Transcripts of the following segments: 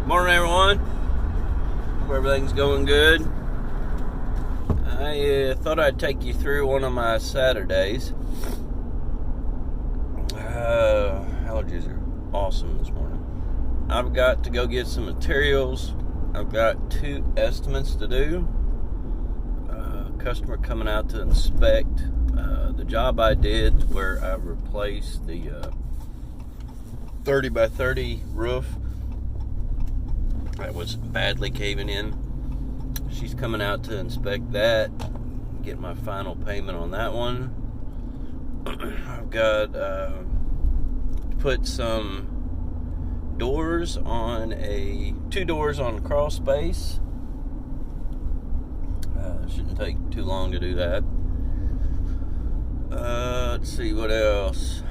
Morning, everyone. Hope everything's going good. I thought I'd take you through one of my Saturdays. Allergies are awesome this morning. I've got to go get some materials. I've got 2 estimates to do. Customer coming out to inspect the job I did where I replaced the 30 by 30 roof that was badly caving in. She's coming out to inspect that, get my final payment on that one. I've got put some doors on 2 doors on crawl space. Shouldn't take too long to do that. Let's see what else.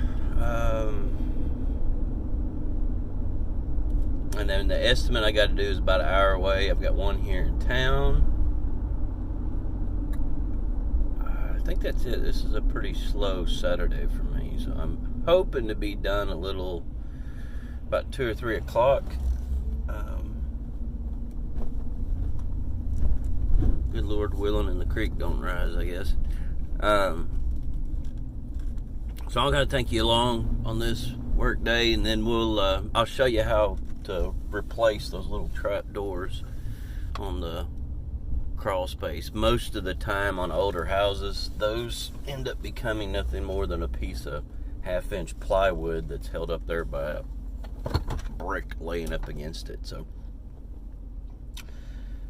And then the estimate I got to do is about an hour away. I've got one here in town. I think that's it. This is a pretty slow Saturday for me, so I'm hoping to be done a little about 2 or 3 o'clock. Good Lord willing, and the creek don't rise, I guess. So I'm going to take you along on this work day, and then I'll show you how to replace those little trap doors on the crawl space. Most of the time on older houses, those end up becoming nothing more than a piece of 1/2-inch plywood that's held up there by a brick laying up against it. So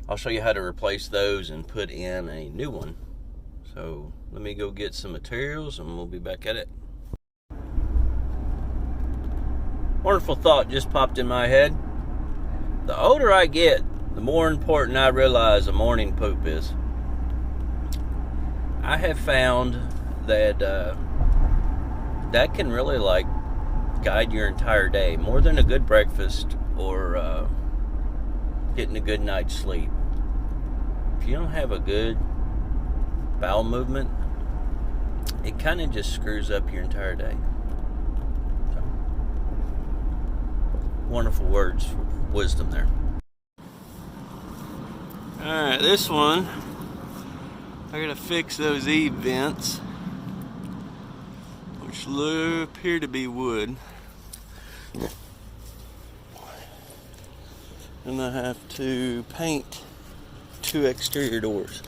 I'll show you how to replace those and put in a new one. So let me go get some materials and we'll be back at it. Wonderful thought just popped in my head. The older I get, the more important I realize a morning poop is. I have found that that can really guide your entire day more than a good breakfast or getting a good night's sleep. If you don't have a good bowel movement, it kind of just screws up your entire day. So, wonderful words of wisdom there. Alright, this one, I gotta fix those eave vents, which appear to be wood. And I have to paint 2 exterior doors.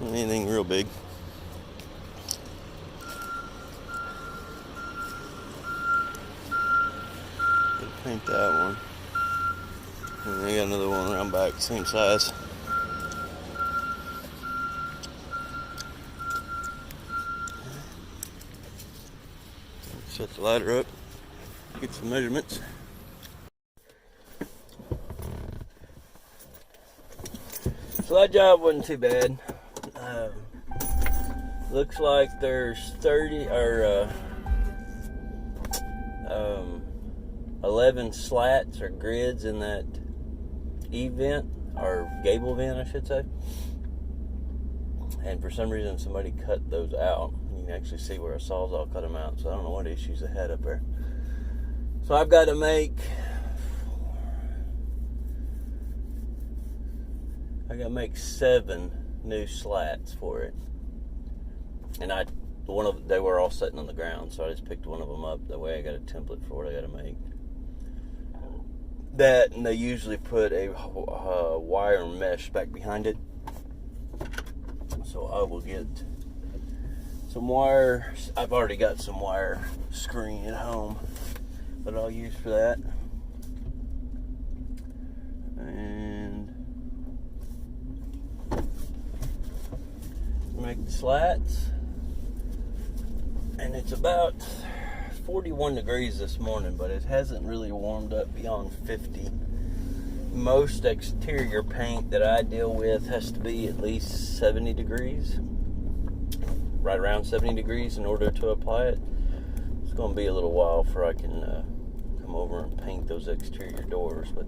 Not anything real big. Paint that one. And I got another one around back, same size. Set the ladder up, get some measurements. So that job wasn't too bad. Looks like there's 11 slats or grids in that eave vent, or gable vent, I should say. And for some reason, somebody cut those out. You can actually see where a sawzall cut them out. So I don't know what issues they had up there. So I've got to make 7 new slats for it, and they were all sitting on the ground, so I just picked one of them up. That way I got a template for what I got to make. That, and they usually put a wire mesh back behind it, so I will get some wire. I've already got some wire screen at home that I'll use for that. And make the slats, and it's about 41 degrees this morning, but it hasn't really warmed up beyond 50. Most exterior paint that I deal with has to be at least 70 degrees, right around 70 degrees in order to apply it. It's going to be a little while before I can come over and paint those exterior doors, but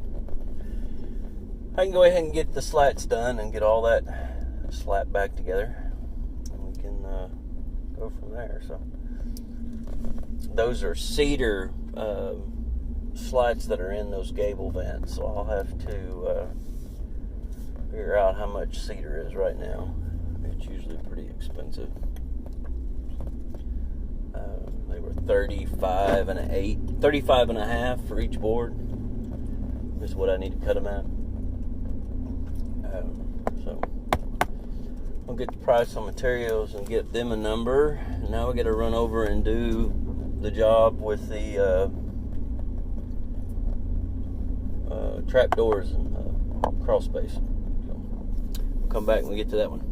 I can go ahead and get the slats done and get all that slat back together. We can go from there. So those are cedar slats that are in those gable vents. So I'll have to figure out how much cedar is right now. It's usually pretty expensive. They were 35 and a half for each board is what I need to cut them at. So I'll get the price on materials and get them a number. And now we got to run over and do the job with the trap doors and crawl space. So we'll come back when we get to that one.